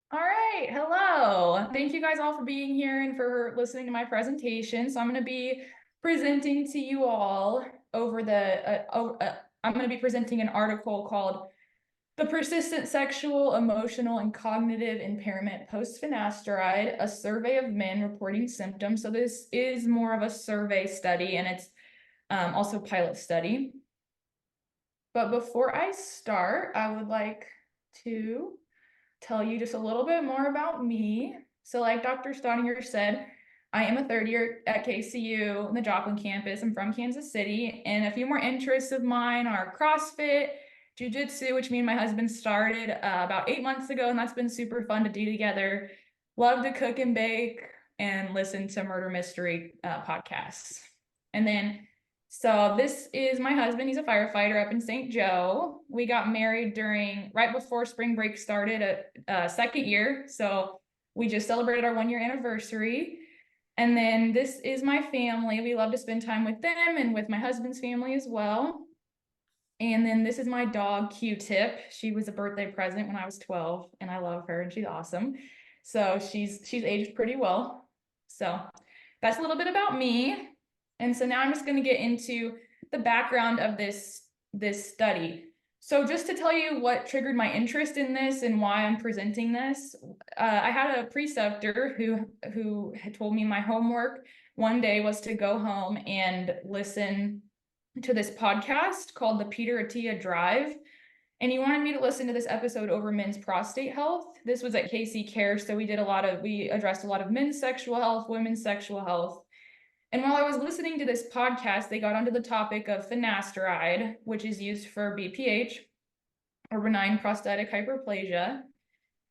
All right, hello. Thank you guys all for being here and for listening to my presentation. So I'm going to be presenting to you all I'm going to be presenting an article called The Persistent Sexual, Emotional, and Cognitive Impairment Post-Finasteride, a survey of men reporting symptoms. So this is more of a survey study and it's also a pilot study. But before I start, I would like to tell you just a little bit more about me. So like Dr. Staudinger said, I am a third year at KCU on the Joplin campus. I'm from Kansas City, and a few more interests of mine are CrossFit, Jiu-Jitsu, which me and my husband started about 8 months ago, and that's been super fun to do together. Love to cook and bake and listen to murder mystery podcasts. And then so this is my husband. He's a firefighter up in St. Joe. We got married right before spring break started at second year. So we just celebrated our 1 year anniversary. And then this is my family. We love to spend time with them and with my husband's family as well. And then this is my dog, Q-Tip. She was a birthday present when I was 12, and I love her and she's awesome. So she's aged pretty well. So that's a little bit about me. And so now I'm just going to get into the background of this study. So just to tell you what triggered my interest in this and why I'm presenting this, I had a preceptor who had told me my homework one day was to go home and listen to this podcast called the Peter Attia Drive. And he wanted me to listen to this episode over men's prostate health. This was at KC Care, so we addressed a lot of men's sexual health, women's sexual health. And while I was listening to this podcast, they got onto the topic of finasteride, which is used for BPH, or benign prostatic hyperplasia.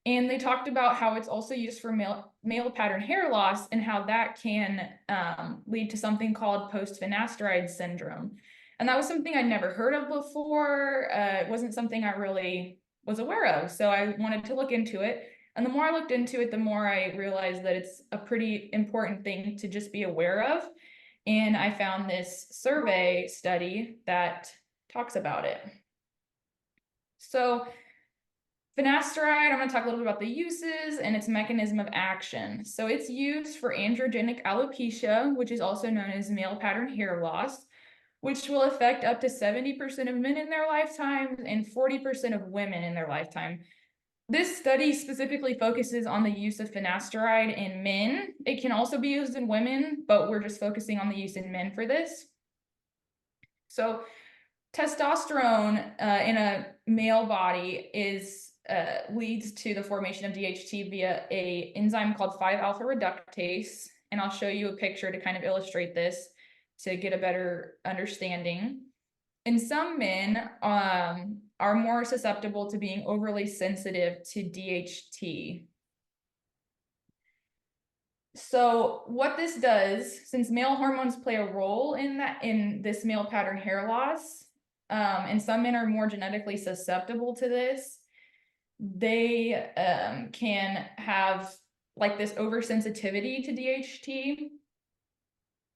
And they talked about how it's also used for male pattern hair loss and how that can lead to something called post-finasteride syndrome. And that was something I'd never heard of before. It wasn't something I really was aware of. So I wanted to look into it. And the more I looked into it, the more I realized that it's a pretty important thing to just be aware of. And I found this survey study that talks about it. So finasteride, I'm going to talk a little bit about the uses and its mechanism of action. So it's used for androgenic alopecia, which is also known as male pattern hair loss, which will affect up to 70% of men in their lifetime and 40% of women in their lifetime. This study specifically focuses on the use of finasteride in men. It can also be used in women, but we're just focusing on the use in men for this. So testosterone in a male body leads to the formation of DHT via a enzyme called 5-alpha reductase. And I'll show you a picture to kind of illustrate this to get a better understanding. And some men are more susceptible to being overly sensitive to DHT. So what this does, since male hormones play a role in this male pattern hair loss, and some men are more genetically susceptible to this, they can have like this oversensitivity to DHT.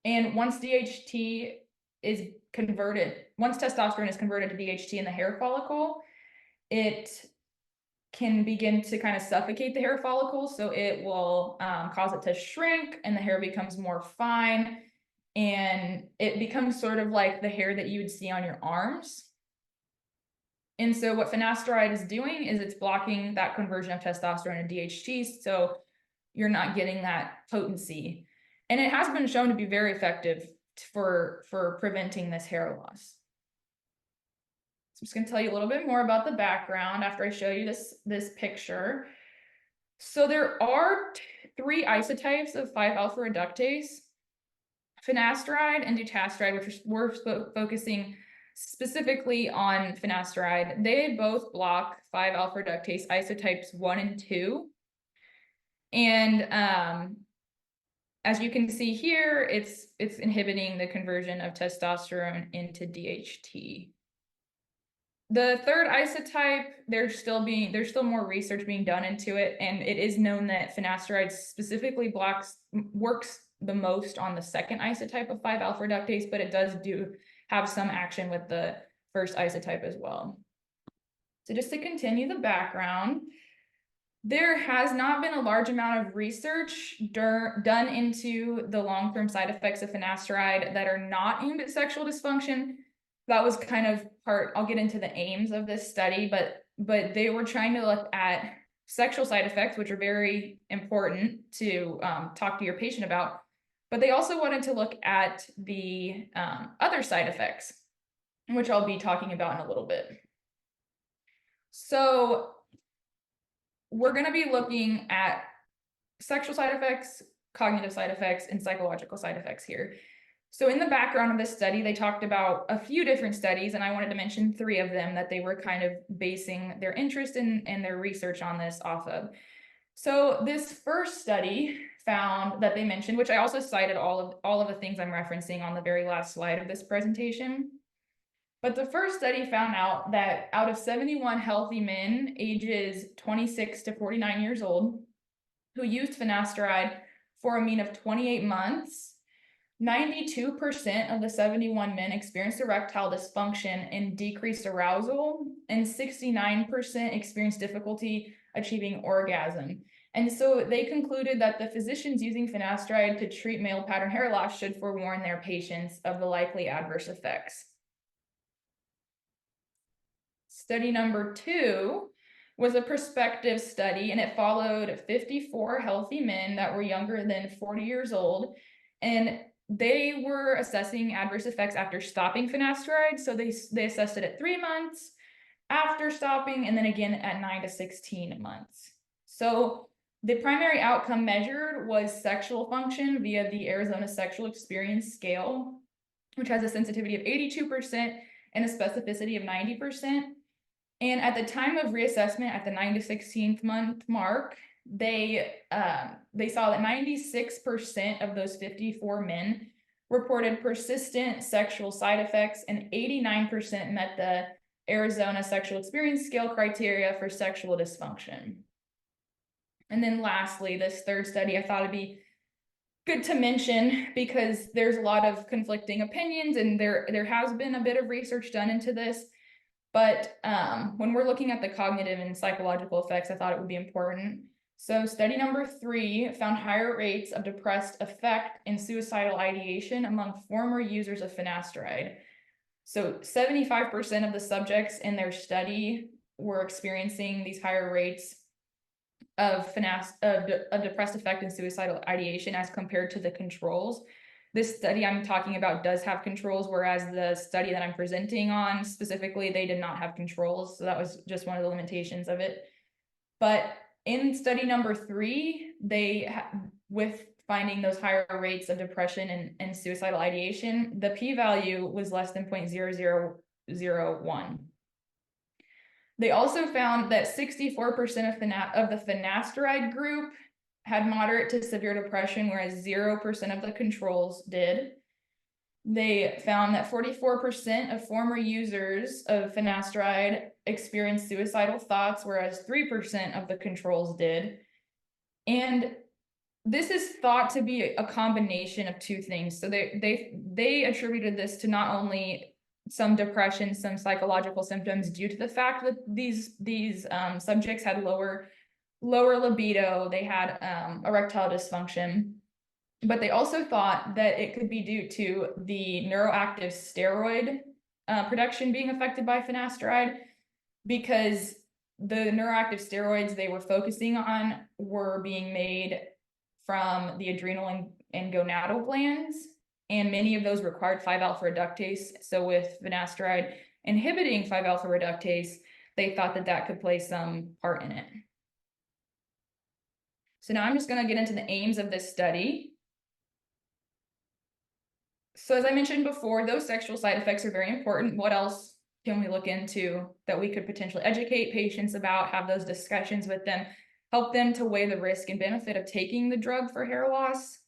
And once testosterone is converted to DHT in the hair follicle, it can begin to kind of suffocate the hair follicle. So it will cause it to shrink and the hair becomes more fine. And it becomes sort of like the hair that you would see on your arms. And so what finasteride is doing is it's blocking that conversion of testosterone to DHT. So you're not getting that potency. And it has been shown to be very effective for preventing this hair loss. So I'm just going to tell you a little bit more about the background after I show you this picture. So there are three isotypes of 5-alpha reductase, finasteride and dutasteride, which we're focusing specifically on finasteride. They both block 5-alpha reductase isotypes 1 and 2. And as you can see here, it's inhibiting the conversion of testosterone into DHT. The third isotype, there's still more research being done into it, and it is known that finasteride specifically works the most on the second isotype of 5-alpha reductase, but it does have some action with the first isotype as well. So just to continue the background, There has not been a large amount of research done into the long-term side effects of finasteride that are not aimed at sexual dysfunction. That was kind of part, I'll get into the aims of this study, but they were trying to look at sexual side effects, which are very important to talk to your patient about. But they also wanted to look at the other side effects, which I'll be talking about in a little bit. So we're going to be looking at sexual side effects, cognitive side effects, and psychological side effects here. So in the background of this study, they talked about a few different studies, and I wanted to mention 3 of them that they were kind of basing their interest in and their research on this off of. So this first study found that they mentioned, which I also cited all of the things I'm referencing on the very last slide of this presentation. But the first study found out that out of 71 healthy men ages 26 to 49 years old who used finasteride for a mean of 28 months, 92% of the 71 men experienced erectile dysfunction and decreased arousal, and 69% experienced difficulty achieving orgasm. And so they concluded that the physicians using finasteride to treat male pattern hair loss should forewarn their patients of the likely adverse effects. Study number 2 was a prospective study, and it followed 54 healthy men that were younger than 40 years old, and they were assessing adverse effects after stopping finasteride. So they assessed it at 3 months, after stopping, and then again at 9 to 16 months. So the primary outcome measured was sexual function via the Arizona Sexual Experience Scale, which has a sensitivity of 82% and a specificity of 90%. And at the time of reassessment at the 9 to 16th month mark, they saw that 96% of those 54 men reported persistent sexual side effects, and 89% met the Arizona Sexual Experience Scale criteria for sexual dysfunction. And then lastly, this third study I thought it'd be good to mention because there's a lot of conflicting opinions, and there has been a bit of research done into this. But when we're looking at the cognitive and psychological effects, I thought it would be important. So study number 3 found higher rates of depressed affect and suicidal ideation among former users of finasteride. So 75% of the subjects in their study were experiencing these higher rates of depressed affect and suicidal ideation as compared to the controls. This study I'm talking about does have controls, whereas the study that I'm presenting on specifically, they did not have controls. So that was just one of the limitations of it. But in study number 3, with finding those higher rates of depression and suicidal ideation, the p-value was less than 0.0001. They also found that 64% of the finasteride group had moderate to severe depression, whereas 0% of the controls did. They found that 44% of former users of finasteride experienced suicidal thoughts, whereas 3% of the controls did. And this is thought to be a combination of 2 things. So they attributed this to not only some depression, some psychological symptoms due to the fact that these subjects had lower libido, they had erectile dysfunction, but they also thought that it could be due to the neuroactive steroid production being affected by finasteride, because the neuroactive steroids they were focusing on were being made from the adrenal and gonadal glands, and many of those required 5-alpha reductase. So with finasteride inhibiting 5-alpha reductase, they thought that could play some part in it. So now I'm just going to get into the aims of this study. So as I mentioned before, those sexual side effects are very important. What else can we look into that we could potentially educate patients about, have those discussions with them, help them to weigh the risk and benefit of taking the drug for hair loss?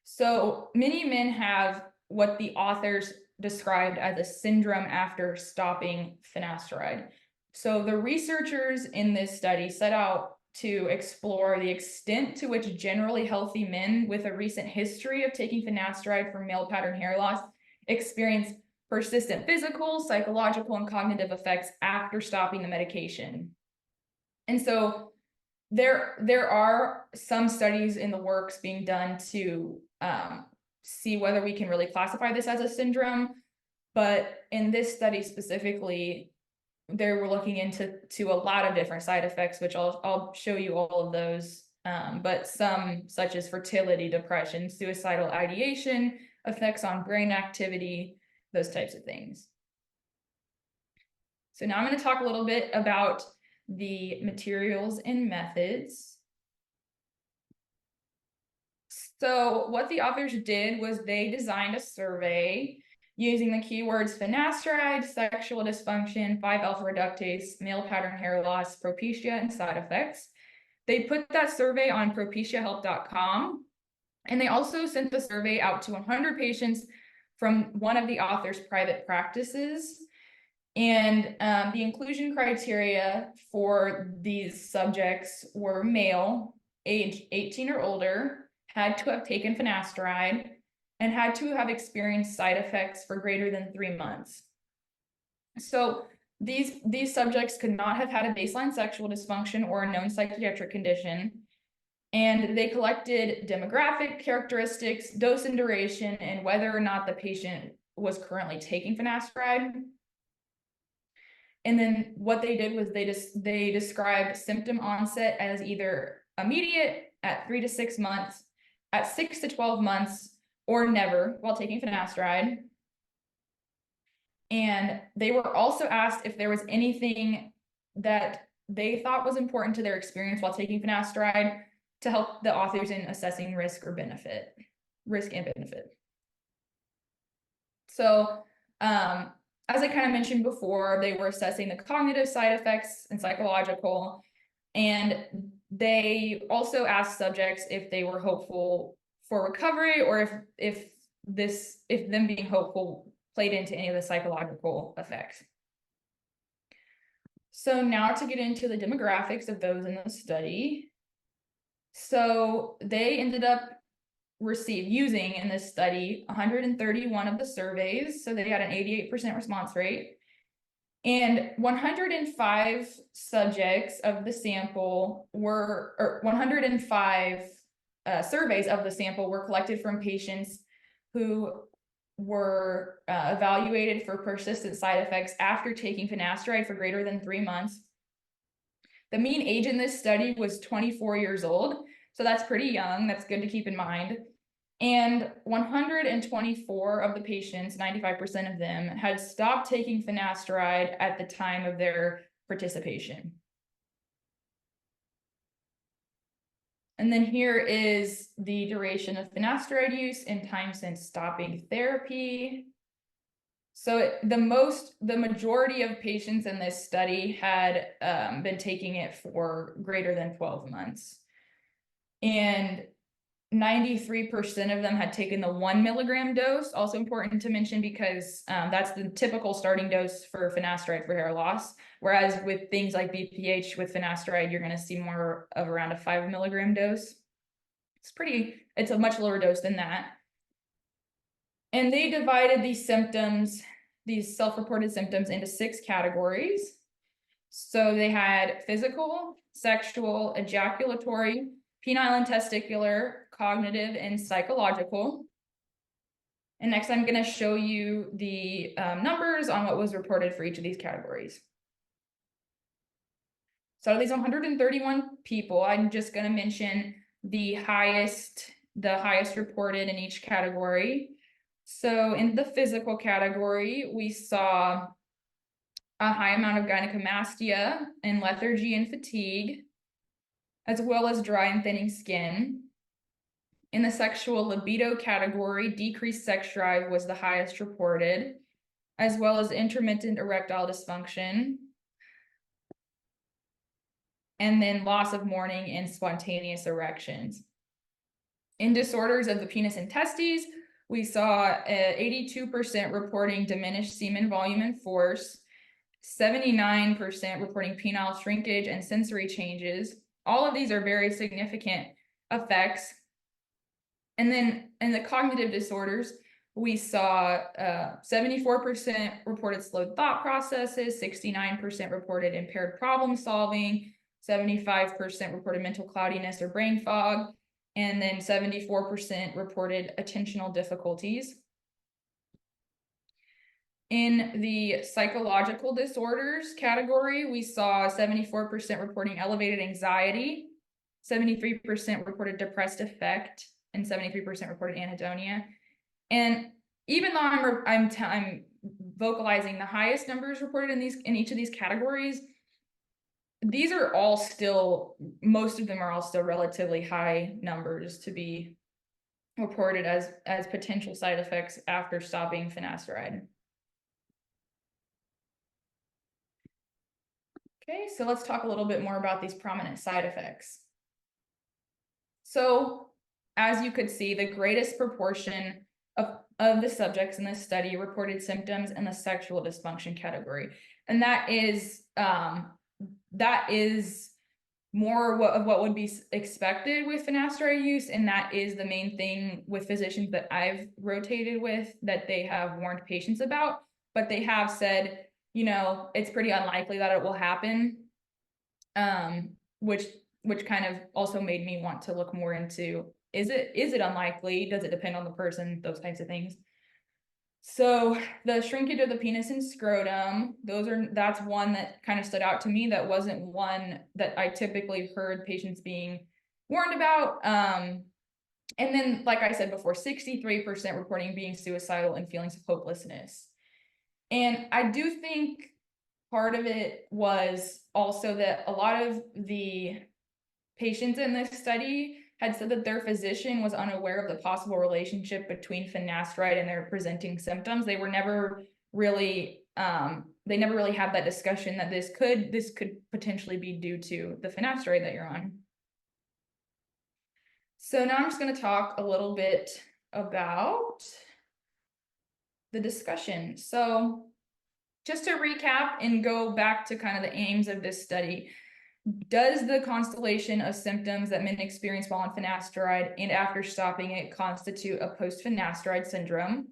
So many men have what the authors described as a syndrome after stopping finasteride. So the researchers in this study set out to explore the extent to which generally healthy men with a recent history of taking finasteride for male pattern hair loss experience persistent physical, psychological, and cognitive effects after stopping the medication. And so there are some studies in the works being done to see whether we can really classify this as a syndrome. But in this study specifically, they were looking into a lot of different side effects, which I'll show you all of those. But some such as fertility, depression, suicidal ideation, effects on brain activity, those types of things. So now I'm going to talk a little bit about the materials and methods. So what the authors did was they designed a survey using the keywords finasteride, sexual dysfunction, 5-alpha reductase, male pattern hair loss, propecia, and side effects. They put that survey on propeciahelp.com, and they also sent the survey out to 100 patients from one of the author's private practices. And the inclusion criteria for these subjects were male, age 18 or older, had to have taken finasteride, and had to have experienced side effects for greater than 3 months. So these subjects could not have had a baseline sexual dysfunction or a known psychiatric condition. And they collected demographic characteristics, dose and duration, and whether or not the patient was currently taking finasteride. And then what they did was they described symptom onset as either immediate at 3 to 6 months, at 6 to 12 months, or never while taking finasteride. And they were also asked if there was anything that they thought was important to their experience while taking finasteride to help the authors in assessing risk and benefit. So as I kind of mentioned before, they were assessing the cognitive side effects and psychological, and they also asked subjects if they were hopeful for recovery, or if them being hopeful played into any of the psychological effects. So now to get into the demographics of those in the study. So they ended up using in this study 131 of the surveys. So they had an 88% response rate. And 105 subjects of the sample were, or 105 surveys of the sample were collected from patients who were evaluated for persistent side effects after taking finasteride for greater than 3 months. The mean age in this study was 24 years old, so that's pretty young. That's good to keep in mind. And 124 of the patients, 95% of them, had stopped taking finasteride at the time of their participation. And then here is the duration of finasteride use and time since stopping therapy. So the majority of patients in this study had been taking it for greater than 12 months. And 93% of them had taken the 1 milligram dose. Also important to mention because that's the typical starting dose for finasteride for hair loss. Whereas with things like BPH with finasteride, you're going to see more of around a 5 milligram dose. It's a much lower dose than that. And they divided these symptoms, these self-reported symptoms, into 6 categories. So they had physical, sexual, ejaculatory, penile and testicular, cognitive, and psychological. And next I'm going to show you the numbers on what was reported for each of these categories. So out of these 131 people, I'm just going to mention the highest reported in each category. So in the physical category, we saw a high amount of gynecomastia and lethargy and fatigue, as well as dry and thinning skin. In the sexual libido category, decreased sex drive was the highest reported, as well as intermittent erectile dysfunction, and then loss of morning and spontaneous erections. In disorders of the penis and testes, we saw 82% reporting diminished semen volume and force, 79% reporting penile shrinkage and sensory changes. All of these are very significant effects. And then in the cognitive disorders, we saw 74% reported slowed thought processes, 69% reported impaired problem solving, 75% reported mental cloudiness or brain fog, and then 74% reported attentional difficulties. In the psychological disorders category, we saw 74% reporting elevated anxiety, 73% reported depressed affect, and 73% reported anhedonia. And even though I'm vocalizing the highest numbers reported in each of these categories, these are all still, most of them are all still relatively high numbers to be reported as potential side effects after stopping finasteride. Okay, so let's talk a little bit more about these prominent side effects. So, as you could see, the greatest proportion of the subjects in this study reported symptoms in the sexual dysfunction category. And that is more of what would be expected with finasteride use, and that is the main thing with physicians that I've rotated with that they have warned patients about, but they have said, you know, it's pretty unlikely that it will happen, which kind of also made me want to look more into, is it unlikely? Does it depend on the person? Those types of things. So the shrinkage of the penis and scrotum, that's one that kind of stood out to me. That wasn't one that I typically heard patients being warned about. And then, like I said before, 63% reporting being suicidal and feelings of hopelessness. And I do think part of it was also that a lot of the patients in this study had said that their physician was unaware of the possible relationship between finasteride and their presenting symptoms. They were never really, they never really had that discussion that this could potentially be due to the finasteride that you're on. So now I'm just going to talk a little bit about the discussion. So just to recap and go back to kind of the aims of this study, does the constellation of symptoms that men experience while on finasteride and after stopping it constitute a post-finasteride syndrome?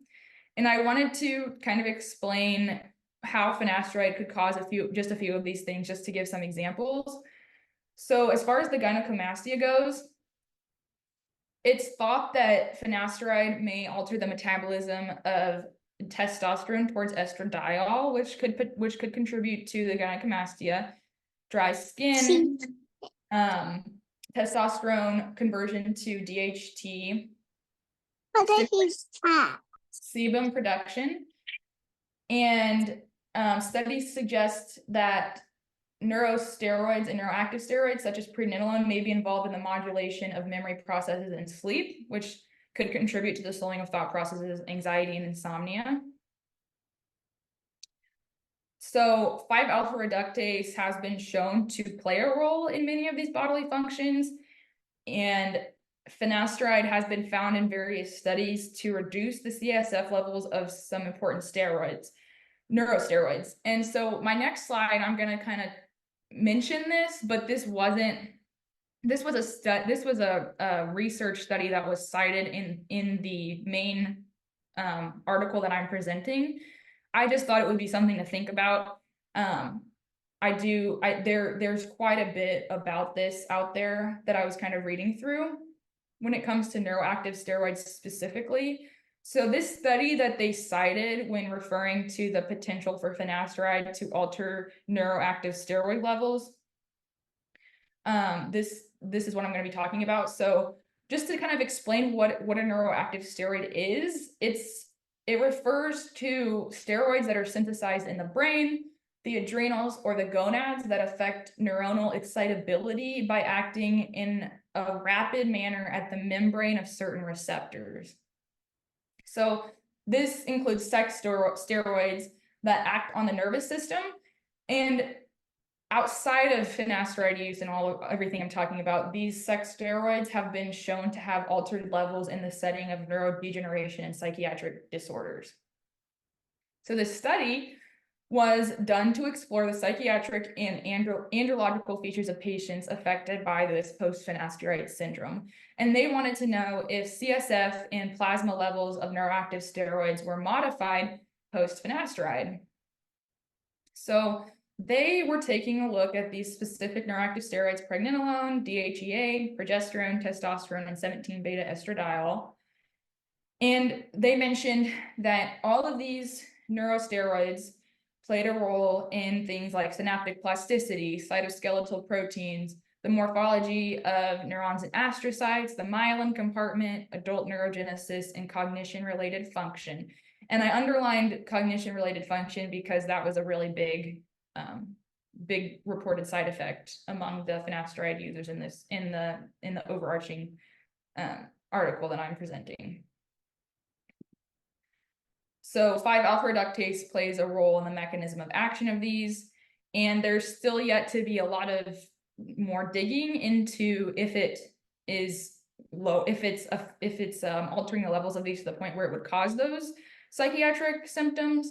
And I wanted to kind of explain how finasteride could cause just a few of these things, just to give some examples. So as far as the gynecomastia goes, it's thought that finasteride may alter the metabolism of testosterone towards estradiol, which could contribute to the gynecomastia, dry skin, testosterone conversion to DHT, sebum production, and studies suggest that neurosteroids and neuroactive steroids such as pregnenolone may be involved in the modulation of memory processes in sleep, which could contribute to the slowing of thought processes, anxiety, and insomnia. So 5-alpha reductase has been shown to play a role in many of these bodily functions, and finasteride has been found in various studies to reduce the CSF levels of some important steroids, neurosteroids. And so my next slide, I'm going to kind of mention this, but this was a research study that was cited in the main article that I'm presenting. I just thought it would be something to think about. There's quite a bit about this out there that I was kind of reading through when it comes to neuroactive steroids specifically. So this study that they cited when referring to the potential for finasteride to alter neuroactive steroid levels, this is what I'm going to be talking about. So just to kind of explain what a neuroactive steroid is, it refers to steroids that are synthesized in the brain, the adrenals, or the gonads that affect neuronal excitability by acting in a rapid manner at the membrane of certain receptors. So this includes sex steroids that act on the nervous system, and outside of finasteride use and everything I'm talking about, these sex steroids have been shown to have altered levels in the setting of neurodegeneration and psychiatric disorders. So this study was done to explore the psychiatric and andrological features of patients affected by this post-finasteride syndrome. And they wanted to know if CSF and plasma levels of neuroactive steroids were modified post-finasteride. So they were taking a look at these specific neuroactive steroids, pregnenolone, DHEA, progesterone, testosterone, and 17-beta estradiol. And they mentioned that all of these neurosteroids played a role in things like synaptic plasticity, cytoskeletal proteins, the morphology of neurons and astrocytes, the myelin compartment, adult neurogenesis, and cognition-related function. And I underlined cognition-related function because that was a really big reported side effect among the finasteride users in the overarching article that I'm presenting. So 5-alpha reductase plays a role in the mechanism of action of these, and there's still yet to be a lot of more digging into if it is low, if it's altering the levels of these to the point where it would cause those psychiatric symptoms.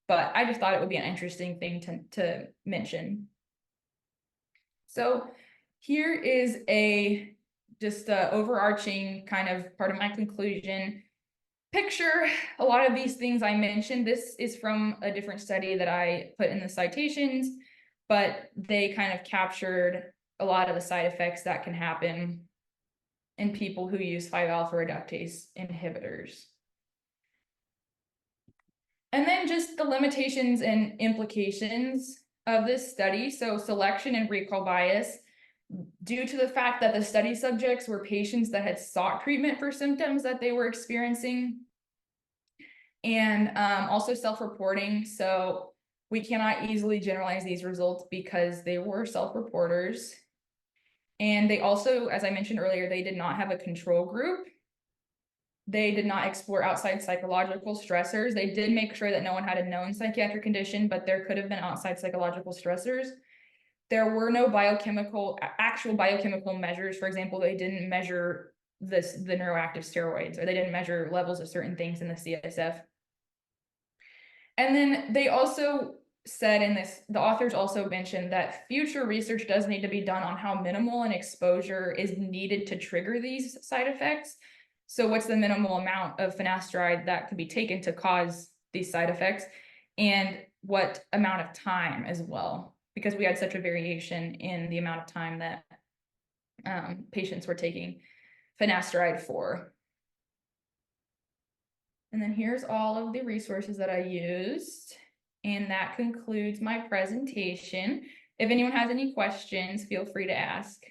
But I just thought it would be an interesting thing to mention. So here is just a overarching kind of part of my conclusion picture. A lot of these things I mentioned, this is from a different study that I put in the citations, but they kind of captured a lot of the side effects that can happen in people who use 5-alpha reductase inhibitors. And then just the limitations and implications of this study. So selection and recall bias, due to the fact that the study subjects were patients that had sought treatment for symptoms that they were experiencing, and also self-reporting. So we cannot easily generalize these results because they were self-reporters. And they also, as I mentioned earlier, they did not have a control group. They did not explore outside psychological stressors. They did make sure that no one had a known psychiatric condition, but there could have been outside psychological stressors. There were no actual biochemical measures. For example, they didn't measure the neuroactive steroids, or they didn't measure levels of certain things in the CSF. And then they also said in this, the authors also mentioned that future research does need to be done on how minimal an exposure is needed to trigger these side effects. So what's the minimal amount of finasteride that could be taken to cause these side effects, and what amount of time as well, because we had such a variation in the amount of time that patients were taking finasteride for. And then here's all of the resources that I used. And that concludes my presentation. If anyone has any questions, feel free to ask.